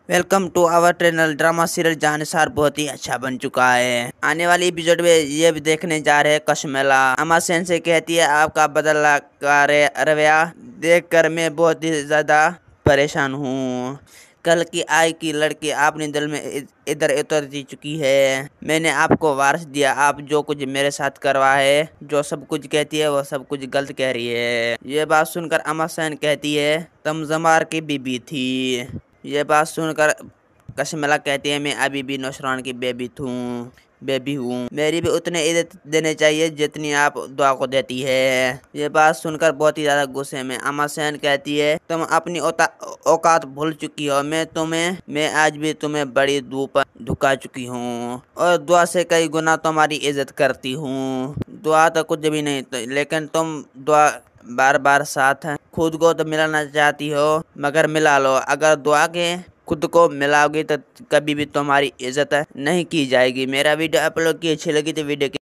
Welcome to our channel. Drama serial Jaan Nisar बहुत ही अच्छा बन चुका है। आने वाली एपिसोड में ये भी देखने जा रहे हैं कश्मेला। अमा सेन से कहती है आपका बदला का रवैया देखकर मैं बहुत ही ज्यादा परेशान हूँ। कल की आई की लड़की आपने दिल में इधर उतर जी चुकी है। मैंने आपको वारस दिया, आप जो कुछ मेरे साथ करवा है, जो सब कुछ कहती है वो सब कुछ गलत कह रही है। ये बात सुनकर अमा सेन कहती है तुम जमार की बीबी थी। ये बात सुनकर कश्मेला कहती है मैं अभी भी नौशरान की बेबी हूँ, मेरी भी उतने इज्जत देने चाहिए जितनी आप दुआ को देती है। ये बात सुनकर बहुत ही ज्यादा गुस्से में अमा सेन कहती है तुम अपनी औकात भूल चुकी हो। मैं आज भी तुम्हें बड़ी धूप झुका चुकी हूँ और दुआ से कई गुना तुम्हारी इज्जत करती हूँ। दुआ तो कुछ भी नहीं लेकिन तुम दुआ बार बार साथ खुद को तो मिलाना चाहती हो मगर मिला लो। अगर दुआ के खुद को मिलाओगी तो कभी भी तुम्हारी इज्जत नहीं की जाएगी। मेरा वीडियो आप लोग की अच्छी लगी तो वीडियो